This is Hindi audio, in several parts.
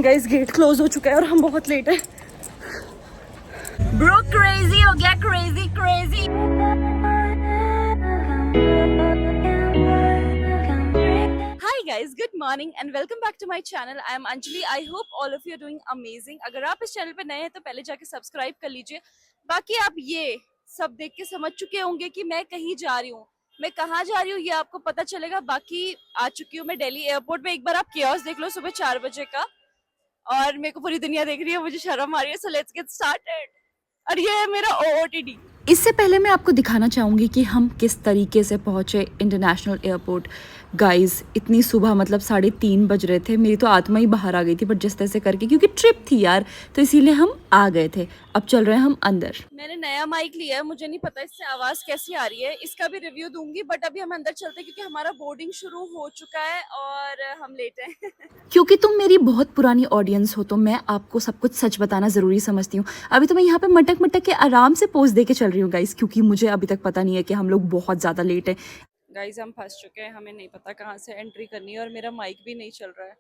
गाइस गेट क्लोज हो चुका है और हम बहुत लेट है। ब्रो क्रेजी हो गया, crazy crazy. Hi guys, good morning and welcome back to my channel. I am Anjali. I hope all of you are doing amazing. अगर आप इस चैनल पे नए हैं तो पहले जाके सब्सक्राइब कर लीजिए। बाकी आप ये सब देख के समझ चुके होंगे कि मैं कहीं जा रही हूँ। मैं कहाँ जा रही हूँ ये आपको पता चलेगा। बाकी आ चुकी हूँ मैं दिल्ली एयरपोर्ट पे। एक बार आप कियोस्क देख लो सुबह 4 बजे का, और मेरे को पूरी दुनिया देख रही है, मुझे शर्म आ रही है। So let's get started. और ये है मेरा ओओटीडी। इससे पहले मैं आपको दिखाना चाहूँगी कि हम किस तरीके से पहुँचे इंटरनेशनल एयरपोर्ट। गाइस इतनी सुबह, मतलब 3:30 बज रहे थे। मेरी तो आत्मा ही बाहर आ गई थी, बट जिस तरह से करके, क्योंकि ट्रिप थी यार, तो इसीलिए हम आ गए थे। अब चल रहे हैं हम अंदर। मैंने नया माइक लिया है, मुझे नहीं पता इससे आवाज़ कैसी आ रही है, इसका भी रिव्यू दूंगी। बट अभी हम अंदर चलते हैं क्योंकि हमारा बोर्डिंग शुरू हो चुका है और हम लेट हैं। क्योंकि तुम मेरी बहुत पुरानी ऑडियंस हो तो मैं आपको सब कुछ सच बताना ज़रूरी समझती हूँ। अभी तो मैं यहाँ पे मटक मटक के आराम से पोज दे के चल रही हूँ गाइस, क्योंकि मुझे अभी तक पता नहीं है कि हम लोग बहुत ज़्यादा लेट हैं। गाइस हम फंस चुके हैं, हमें नहीं पता कहाँ से एंट्री करनी है और मेरा माइक भी नहीं चल रहा है।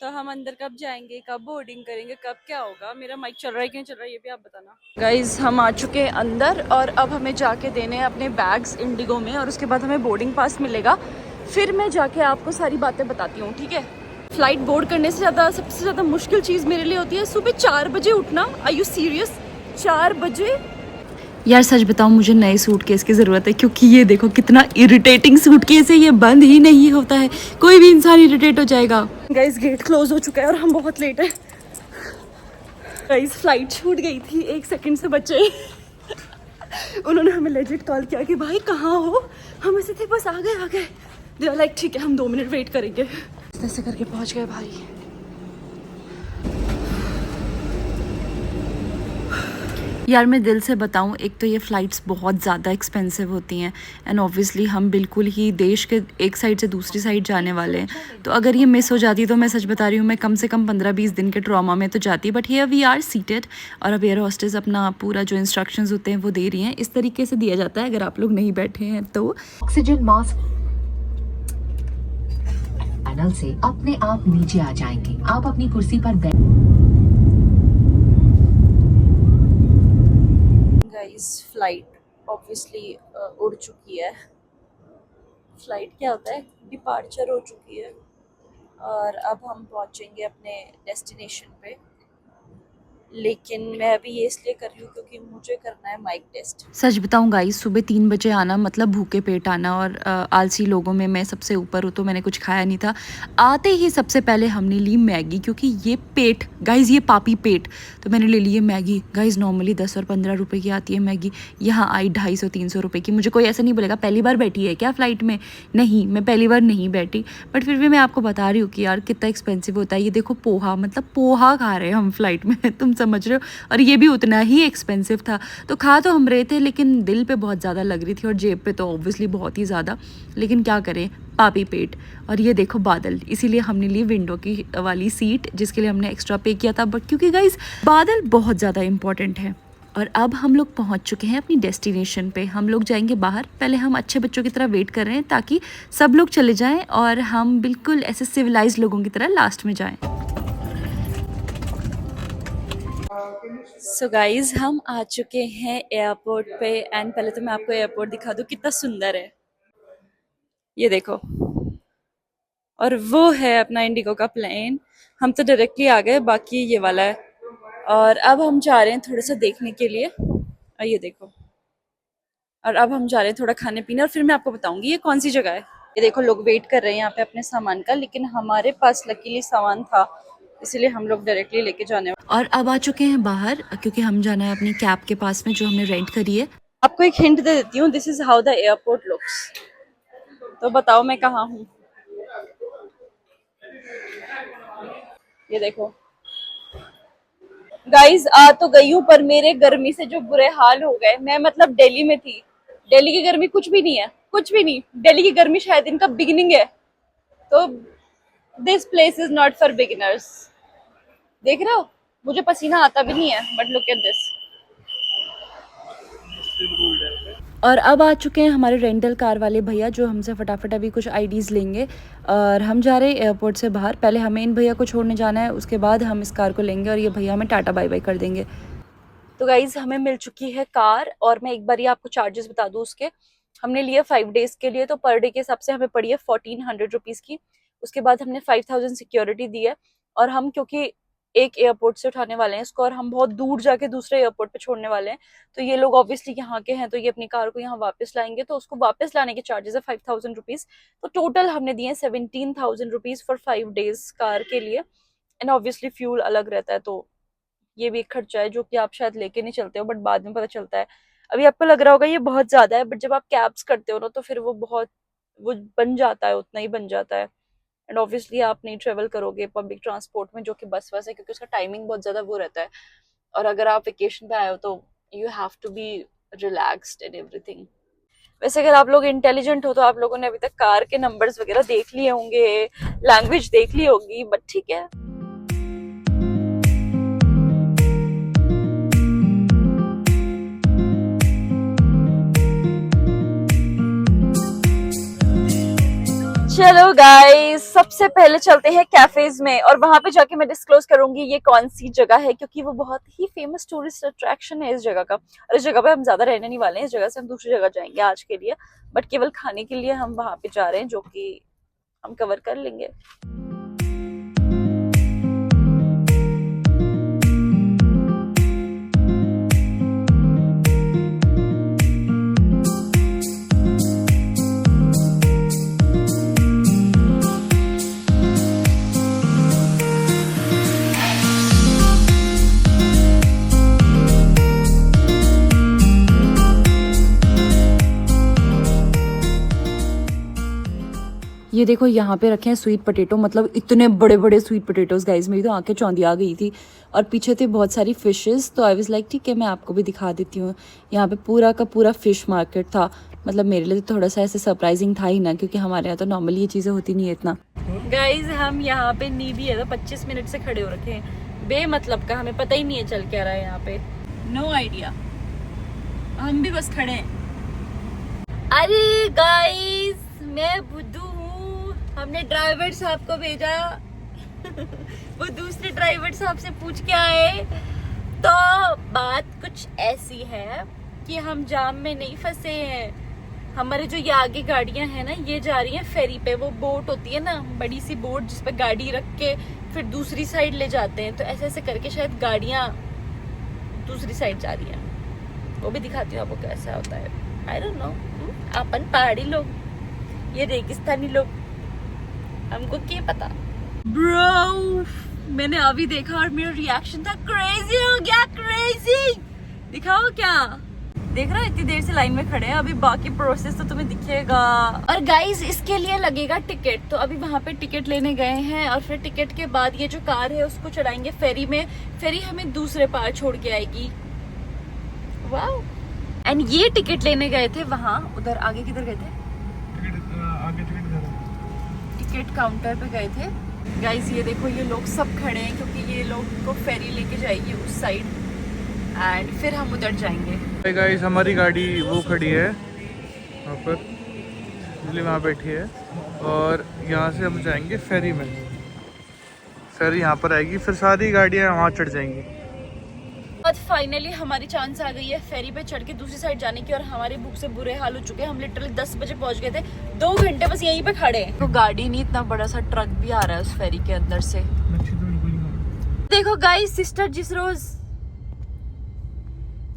तो हम अंदर कब जाएंगे, कब बोर्डिंग करेंगे, कब क्या होगा, मेरा माइक चल रहा है कि नहीं चल रहा है ये भी आप बताना। गाइस हम आ चुके हैं अंदर और अब हमें जाके देने हैं अपने बैग्स इंडिगो में, और उसके बाद हमें बोर्डिंग पास मिलेगा। फिर मैं जाके आपको सारी बातें बताती हूँ, ठीक है। फ्लाइट बोर्ड करने से ज़्यादा, सबसे ज़्यादा मुश्किल चीज़ मेरे लिए होती है सुबह 4 बजे उठना। Are you serious? 4 बजे? यार सच बताऊं, मुझे नए सूटकेस की ज़रूरत है, क्योंकि ये देखो कितना इरिटेटिंग सूटकेस है। ये बंद ही नहीं होता है, कोई भी इंसान इरिटेट हो जाएगा। गाइस गेट क्लोज हो चुका है और हम बहुत लेट है। गाइस फ्लाइट छूट गई थी, 1 सेकंड से बचे। उन्होंने हमें लेजिट कॉल किया कि भाई कहाँ हो। हम ऐसे थे बस आ गए। दे आर लाइक ठीक है हम 2 मिनट वेट करेंगे। ऐसे करके पहुँच गए भाई। यार मैं दिल से बताऊं, एक तो ये फ़्लाइट्स बहुत ज़्यादा एक्सपेंसिव होती हैं, एंड ऑब्वियसली हम बिल्कुल ही देश के एक साइड से दूसरी साइड जाने वाले हैं। तो अगर ये मिस हो जाती तो मैं सच बता रही हूँ, मैं कम से कम 15-20 दिन के ट्रॉमा में तो जाती। But here we are seated, और अब एयर होस्टेस अपना पूरा जो इंस्ट्रक्शंस होते हैं वो दे रही हैं। इस तरीके से दिया जाता है, अगर आप लोग नहीं बैठे हैं तो। ऑक्सीजन मास्क पैनल से अपने आप नीचे आ जाएंगे। आप अपनी कुर्सी पर गाइस फ्लाइट ऑब्वियसली उड़ चुकी है। फ्लाइट क्या होता है, डिपार्चर हो चुकी है और अब हम पहुंचेंगे अपने डेस्टिनेशन पे। लेकिन मैं अभी ये इसलिए कर रही हूँ क्योंकि मुझे करना है माइक टेस्ट। सच बताऊँ गाइस, सुबह 3 बजे आना मतलब भूखे पेट आना, और आलसी लोगों में मैं सबसे ऊपर हूँ, तो मैंने कुछ खाया नहीं था। आते ही सबसे पहले हमने ली मैगी, क्योंकि ये पेट गाइस, ये पापी पेट, तो मैंने ले ली है मैगी। गाइस नॉर्मली 10 और 15 रुपए की आती है मैगी, यहाँ आई 250-300 रुपये की। मुझे कोई ऐसा नहीं बोलेगा पहली बार बैठी है क्या फ़्लाइट में, नहीं मैं पहली बार नहीं बैठी, बट फिर भी मैं आपको बता रही हूँ कि यार कितना एक्सपेंसिव होता है। ये देखो पोहा, मतलब पोहा खा रहे हैं हम फ्लाइट में, तुम समझ रहे हो, और ये भी उतना ही एक्सपेंसिव था। तो खा तो हम रहे थे, लेकिन दिल पे बहुत ज़्यादा लग रही थी और जेब पे तो ऑब्वियसली बहुत ही ज़्यादा। लेकिन क्या करें, पापी पेट। और ये देखो बादल, इसीलिए हमने ली विंडो की वाली सीट, जिसके लिए हमने एक्स्ट्रा पे किया था। बट क्योंकि गाइस बादल बहुत ज़्यादा इंपॉर्टेंट है। और अब हम लोग पहुंच चुके हैं अपनी डेस्टिनेशन पे। हम लोग जाएंगे बाहर। पहले हम अच्छे बच्चों की तरह वेट कर रहे हैं ताकि सब लोग चले जाएं और हम बिल्कुल ऐसे सिविलाइज्ड लोगों की तरह लास्ट में जाएं। सो गाइज हम आ चुके हैं एयरपोर्ट पे, एंड पहले तो मैं आपको एयरपोर्ट दिखा दूँ कितना सुंदर है, ये देखो। और वो है अपना इंडिगो का प्लेन। हम तो डायरेक्टली आ गए, बाकी ये वाला है। और अब हम जा रहे हैं थोड़ा सा देखने के लिए, और ये देखो। और अब हम जा रहे हैं थोड़ा खाने पीने, और फिर मैं आपको बताऊंगी ये कौन सी जगह है। ये देखो लोग वेट कर रहे हैं यहाँ पे अपने सामान का, लेकिन हमारे पास लकीली सामान था, इसीलिए हम लोग डायरेक्टली लेके जाने वाले। और अब आ चुके हैं बाहर, क्योंकि हम जाना है अपनी कैब के पास में जो हमने रेंट करी है। आपको एक हिंट दे देती हूँ, this is how the airport looks. तो बताओ मैं कहाँ हूँ। ये देखो गाइज, आ तो गई हूँ पर मेरे गर्मी से जो बुरे हाल हो गए। मैं मतलब दिल्ली में थी, दिल्ली की गर्मी कुछ भी नहीं है, कुछ भी नहीं। दिल्ली की गर्मी शायद इनका बिगिनिंग है। तो this place is not for beginners. देख रहे हो, मुझे पसीना आता भी नहीं है, बट लुक एट दिस। और अब आ चुके हैं हमारे रेंटल कार वाले भैया, जो हमसे फटाफट अभी कुछ आईडीज़ लेंगे और हम जा रहे हैं एयरपोर्ट से बाहर। पहले हमें इन भैया को छोड़ने जाना है, उसके बाद हम इस कार को लेंगे और ये भैया हमें टाटा बाय बाय कर देंगे। तो गाइज़ हमें मिल चुकी है कार, और मैं एक बार ये आपको चार्जेस बता दूँ उसके। हमने लिया 5 डेज़ के लिए, तो पर डे के हिसाब से हमें पड़ी है 1400 रुपीज़ की। उसके बाद हमने 5000 सिक्योरिटी दी है, और हम क्योंकि एक एयरपोर्ट से उठाने वाले हैं इसको, और हम बहुत दूर जाके दूसरे एयरपोर्ट पे छोड़ने वाले हैं, तो ये लोग ऑब्वियसली यहाँ के हैं, तो ये अपनी कार को यहाँ वापस लाएंगे, तो उसको वापस लाने के चार्जेस है 5000 रुपीज़। तो टोटल हमने दिए 17,000 रुपीज़ फॉर 5 डेज कार के लिए। एंड ऑब्वियसली फ्यूल अलग रहता है, तो ये भी एक खर्चा है जो कि आप शायद लेके नहीं चलते हो, बट बाद में पता चलता है। अभी आपको लग रहा होगा ये बहुत ज्यादा है, बट जब आप कैब्स करते हो ना, तो फिर वो बन जाता है, उतना ही बन जाता है। एंड ऑब्वियसली आप नहीं ट्रेवल करोगे पब्लिक ट्रांसपोर्ट में, जो कि बस वस है, क्योंकि उसका टाइमिंग बहुत ज्यादा वो रहता है। और अगर आप वेकेशन पे आए हो, तो you have to be relaxed and everything. वैसे अगर आप लोग इंटेलिजेंट हो, तो आप लोगों ने अभी तक कार के नंबर्स वगैरह देख लिए होंगे, लैंग्वेज देख ली होगी, बट ठीक है। चलो गाइस, सबसे पहले चलते हैं कैफेज में, और वहां पे जाके मैं डिस्क्लोज करूंगी ये कौन सी जगह है, क्योंकि वो बहुत ही फेमस टूरिस्ट अट्रैक्शन है इस जगह का। और इस जगह पे हम ज्यादा रहने नहीं वाले हैं, इस जगह से हम दूसरी जगह जाएंगे आज के लिए, बट केवल खाने के लिए हम वहां पे जा रहे हैं, जो कि हम कवर कर लेंगे। ये देखो यहाँ पे रखे हैं स्वीट पोटैटो, मतलब इतने बड़े बड़े स्वीट पोटैटोज गाइज, मेरी तो आंखें चौंधी आ गई थी। और पीछे थे बहुत सारी फिशेस, तो आई वाज लाइक ठीक है मैं आपको भी दिखा देती हूँ। यहाँ पे पूरा का पूरा फिश मार्केट था, मतलब मेरे लिए तो थोड़ा सा ऐसे सरप्राइजिंग था ही ना, क्योंकि हमारे यहाँ तो नॉर्मली ये चीज़ें होती नहीं है इतना। गाइज हम यहाँ पे नीवी है, तो 25 मिनट से खड़े हो रखे हैं बेमतलब का, हमें पता ही नहीं है चल क्या रहा है यहाँ पे, नो आइडिया, हम भी बस खड़े हैं। अरे गाइज मैं बुद्धू हूँ, हमने ड्राइवर साहब को भेजा वो दूसरे ड्राइवर साहब से पूछ के आए। तो बात कुछ ऐसी है कि हम जाम में नहीं फंसे हैं। हमारे जो ये आगे गाड़ियां हैं ना, ये जा रही हैं फेरी पे। वो बोट होती है ना, बड़ी सी बोट, जिसपे गाड़ी रख के फिर दूसरी साइड ले जाते हैं। तो ऐसे ऐसे करके शायद गाड़ियां दूसरी साइड जा रही हैं, वो भी दिखाती हूँ आपको कैसा होता है। आई डोंट नो, अपन पहाड़ी लोग, ये रेगिस्तानी लोग, हमको क्या पता। ब्रो मैंने अभी देखा और मेरा रिएक्शन था क्रेजी हो गया, क्रेजी। दिखाओ क्या देख रहा है, इतनी देर से लाइन में खड़े हैं, अभी बाकी प्रोसेस तो तुम्हें दिखेगा। और गाइज इसके लिए लगेगा टिकट, तो अभी वहाँ पे टिकट लेने गए हैं, और फिर टिकट के बाद ये जो कार है उसको चढ़ाएंगे फेरी में, फेरी हमें दूसरे पार छोड़ के आएगी। वाओ। एंड ये टिकट लेने गए थे वहाँ, उधर आगे किधर गए थे, टिकट काउंटर पे गए थे। गाइस ये देखो ये लोग सब खड़े हैं, क्योंकि ये लोग को फेरी लेके जाएगी उस साइड, एंड फिर हम उधर जाएंगे। गाइस हमारी गाड़ी वो खड़ी है वहाँ पर, इसलिए वहाँ बैठी है, और यहाँ से हम जाएंगे फेरी में। फेरी यहाँ पर आएगी, फिर सारी गाड़ियाँ वहाँ चढ़ जाएंगी। बाद फाइनली हमारी चांस आ गई है फेरी पे चढ़ के दूसरी साइड जाने की, और हमारी भूख से बुरे हाल हो चुके हैं। हम लिटरली 10 बजे पहुंच गए थे, 2 घंटे बस यहीं पे खड़े हैं। तो गाड़ी नहीं, इतना बड़ा सा ट्रक भी आ रहा है उस फेरी के अंदर से। देखो गाइस सिस्टर जिस रोज,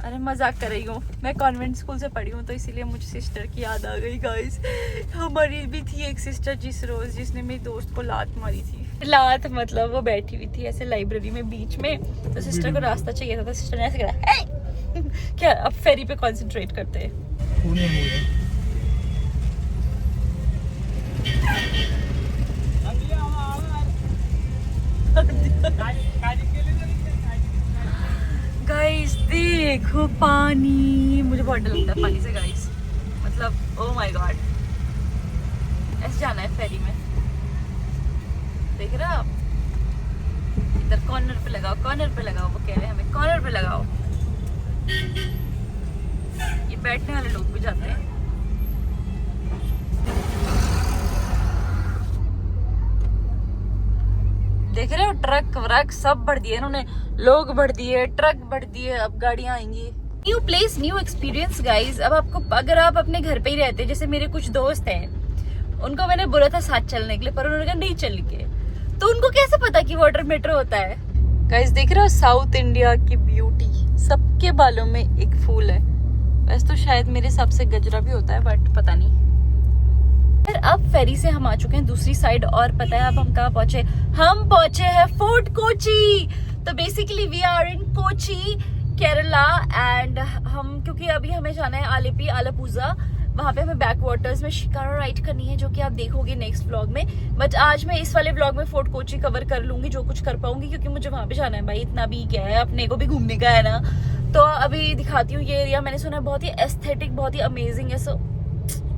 अरे मजाक कर रही हूँ, मैं कॉन्वेंट स्कूल से पढ़ी हूँ, तो इसीलिए मुझे सिस्टर की याद आ गई। गाइस हमारी भी थी एक सिस्टर जिस रोज, जिसने मेरी दोस्त को लात मारी थी। लात मतलब वो बैठी हुई थी ऐसे लाइब्रेरी में बीच में, तो सिस्टर को रास्ता चाहिए था, तो सिस्टर ने ऐसे कहा क्या अब फेरी पे कंसंट्रेट करते हैं। गाइस देखो पानी, मुझे बहुत डर लगता है पानी से गाइस, मतलब ओह माय गॉड। ऐसे जाना है फेरी में, देख रहे हो आप, इधर कॉर्नर पे लगाओ, कॉर्नर पे लगाओ, वो कह रहे हैं हमें कॉर्नर पे लगाओ। ये बैठने वाले लोग भी जाते हैं। देख रहे हो ट्रक व्रक सब भर दिए इन्होंने, लोग भर दिए, ट्रक भर दिए, अब गाड़ियां आएंगी। New place new experience guys. अब आपको, अगर आप अपने घर पे ही रहते, जैसे मेरे कुछ दोस्त हैं, उनको मैंने बोला था साथ चलने के लिए, पर उन्होंने कहा नहीं चल के, तो उनको कैसे पता कि वाटर मेट्रो होता है। गाइस देख रहे हो साउथ इंडिया की ब्यूटी, सबके बालों में एक फूल है। वैसे तो शायद मेरे हिसाब से गजरा भी होता है, बट पता नहीं। फिर अब फेरी से हम आ चुके हैं दूसरी साइड, और पता है अब हम कहाँ पहुंचे? हम पहुंचे हैं फोर्ट कोची। तो basically we are in Kochi Kerala, and हम, क्योंकि अभी हमें जाना है आलेपी आलापूजा, वहाँ पे हमें बैक वाटर्स में शिकारा राइड करनी है, जो कि आप देखोगे नेक्स्ट व्लॉग में। बट आज मैं इस वाले व्लॉग में फोर्ट कोची कवर कर लूंगी जो कुछ कर पाऊंगी, क्योंकि मुझे वहाँ पे जाना है भाई, इतना भी क्या है, अपने को भी घूमने का है ना। तो अभी दिखाती हूँ ये एरिया, मैंने सुना है बहुत ही एस्थेटिक, बहुत ही अमेजिंग है। सो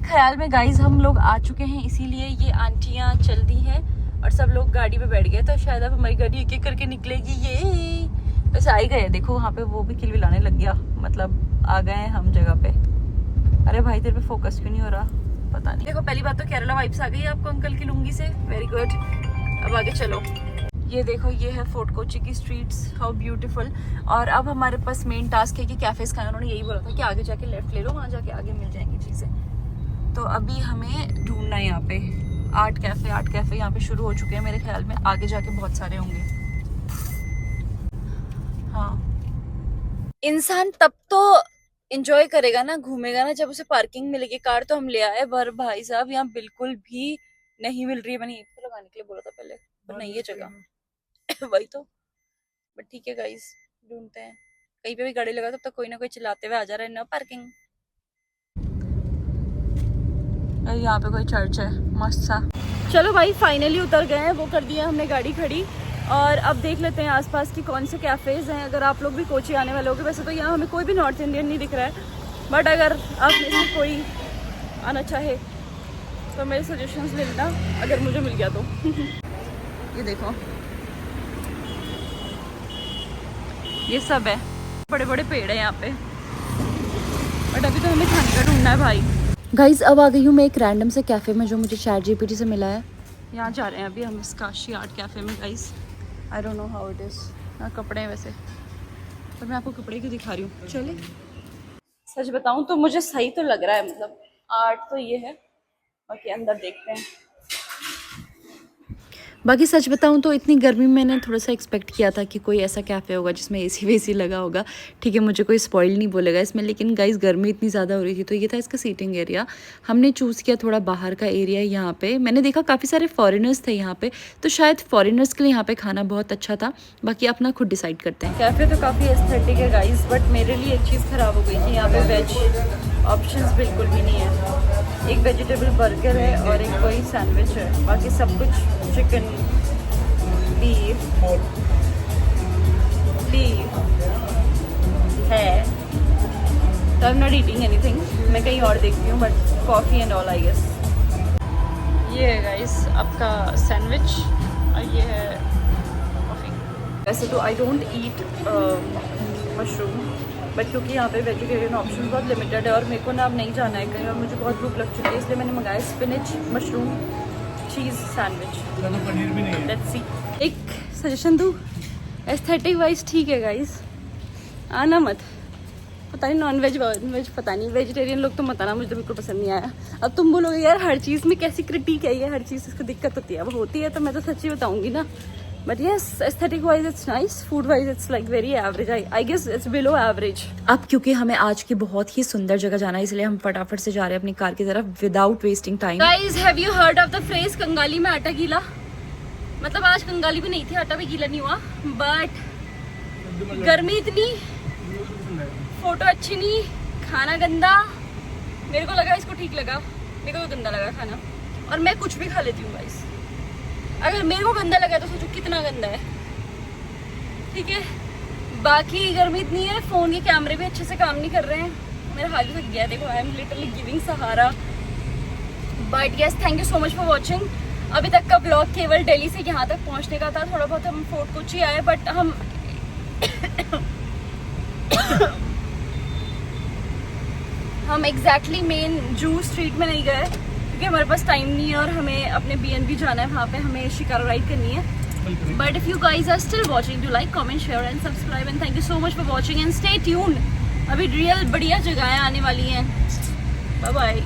ख्याल में गाइज हम लोग आ चुके हैं, इसीलिए ये आंटियाँ चल दी हैं और सब लोग गाड़ी पे बैठ गए। तो शायद अब हमारी गाड़ी एक एक करके निकलेगी। ये वैसे आ ही गए, देखो वहाँ पे वो भी किलबिलाने लग गया, मतलब आ गए हैं हम जगह पे। अरे भाई तेरे पे फोकस क्यों नहीं हो रहा, पता नहीं। देखो पहली बात तो केरला वाइब्स आ गई आपको अंकल की लुंगी से, वेरी गुड। अब आगे चलो, ये देखो ये है फोर्ट कोची की स्ट्रीट्स, हाउ ब्यूटीफुल। और अब हमारे पास मेन टास्क है कि कैफेज खाना, उन्होंने यही बोला था कि आगे जाके लेफ्ट ले लो, वहाँ जाके आगे मिल जाएंगी चीजें। तो अभी हमें ढूंढना है यहाँ पे 8 कैफे यहाँ पे शुरू हो चुके हैं, मेरे ख्याल में आगे जाके बहुत सारे होंगे। हाँ, इंसान तब तो एंजॉय करेगा ना, घूमेगा ना, जब उसे पार्किंग मिलेगी। कार तो हम ले आए, पर भाई साहब यहाँ बिल्कुल भी नहीं मिल रही है। मैंने तो लगाने के लिए बोला था पहले, पर नहीं है जगह। वही तो, बट ठीक है गाइस, ढूंढते हैं। कहीं पे भी गाड़ी लगा तब तक कोई ना कोई चिल्लाते हुए आ जा रहा है, नो पार्किंग। यहाँ पे कोई चर्च है मस्त सा। चलो भाई फाइनली उतर गए हैं, वो कर दिया हमने गाड़ी खड़ी, और अब देख लेते हैं आसपास की कौन से कैफ़ेज़ हैं। अगर आप लोग भी कोची आने वाले होगे, वैसे तो यहाँ हमें कोई भी नॉर्थ इंडियन नहीं दिख रहा है, बट अगर आप में से कोई आना चाहे तो मेरे सजेशंस ले लेना, अगर मुझे मिल गया तो। ये देखो ये सब है, बड़े बड़े पेड़ है यहाँ पे, बट अभी तो हमें खाने का ढूंढना है भाई। गाइज अब आ गई हूँ मैं एक रैंडम से कैफ़े में जो मुझे ChatGPT से मिला है। यहाँ जा रहे हैं अभी हम, इस काशी आर्ट कैफ़े में। Guys I don't know how it is. यहाँ कपड़े हैं वैसे, पर मैं आपको कपड़े क्यों दिखा रही हूँ। चलिए, सच बताऊँ तो मुझे सही तो लग रहा है, मतलब आर्ट तो ये है, बाकी अंदर देखते हैं। बाकी सच बताऊं तो इतनी गर्मी में मैंने थोड़ा सा एक्सपेक्ट किया था कि कोई ऐसा कैफ़े होगा जिसमें AC वेसी लगा होगा। ठीक है, मुझे कोई स्पॉइल नहीं बोलेगा इसमें, लेकिन गाइस गर्मी इतनी ज़्यादा हो रही थी। तो ये था इसका सीटिंग एरिया, हमने चूज़ किया थोड़ा बाहर का एरिया। यहाँ पे मैंने देखा काफ़ी सारे फॉरेनर्स थे यहाँ पे, तो शायद फॉरेनर्स के लिए यहाँ पे खाना बहुत अच्छा था। बाकी अपना खुद डिसाइड करते हैं। कैफ़े तो काफ़ी एस्थेटिक है गाइस, बट मेरे लिए एक चीज़ ख़राब हो गई थी, यहाँ पे वेज ऑप्शंस बिल्कुल भी नहीं है। एक वेजिटेबल बर्गर है और एक कोई सैंडविच है, बाकी सब कुछ चिकन, बीफ है। तो I am not eating anything, मैं कहीं और देखती हूँ, but coffee and all I guess. ये है गाइस आपका सैंडविच और ये है कॉफ़ी। वैसे तो I don't eat mushroom, but क्योंकि यहाँ पे वेजिटेरियन ऑप्शन बहुत लिमिटेड है और मेरे को ना अब नहीं जाना है कहीं, और मुझे बहुत भूख लग चुकी है, इसलिए मैंने मंगाया स्पिनच मशरूम चीज़ सैंडविच। पनीर भी नहीं है। Let's see. एक सजेशन दूँ, एस्थेटिक वाइज ठीक है गाइस, आना मत। पता नहीं नॉन वेज पता नहीं, वेजिटेरियन लोग तो मत आना, मुझे तो बिल्कुल पसंद नहीं आया। अब तुम बोलोगे यार हर चीज़ में कैसी क्रिटिक है, ये हर चीज़ इसको दिक्कत होती है, अब होती है तो मैं तो सच्ची बताऊंगी ना। But yes, aesthetic wise it's nice, food wise it's like very average, I guess it's below average. अब क्योंकि हमें आज की बहुत ही सुंदर जगह जाना है, इसलिए हम फटाफट से जा रहे हैं अपनी कार की तरफ without wasting time. Guys have you heard of the phrase कंगाली में आटा गीला? मतलब आज कंगाली भी नहीं थी, आटा भी गीला नहीं हुआ, बट गर्मी इतनी, फोटो अच्छी नहीं, खाना गंदा। मेरे को लगा इसको ठीक लगा, मेरे को तो गंदा लगा खाना, और मैं कुछ भी खा लेती हूँ गाइस। अगर मेरे को गंदा लगा तो सोचो कितना गंदा है। ठीक है, बाकी गर्मी इतनी है, फ़ोन के कैमरे भी अच्छे से काम नहीं कर रहे हैं, मेरा हाल थक गया। देखो I am literally giving Sahara. But yes, thank you so much for watching. अभी तक का ब्लॉग केवल दिल्ली से यहाँ तक पहुँचने का था, थोड़ा बहुत हम फोर्ट कोची आए, बट हम हम एग्जैक्टली मेन जू स्ट्रीट में नहीं गए क्योंकि हमारे पास टाइम नहीं है और हमें अपने BNB जाना है, वहाँ पे हमें शिकारा राइड करनी है. But if you guys are still watching, do like, comment, share and subscribe and thank you so much for watching and stay tuned. अभी रियल बढ़िया जगहें आने वाली हैं. Bye bye.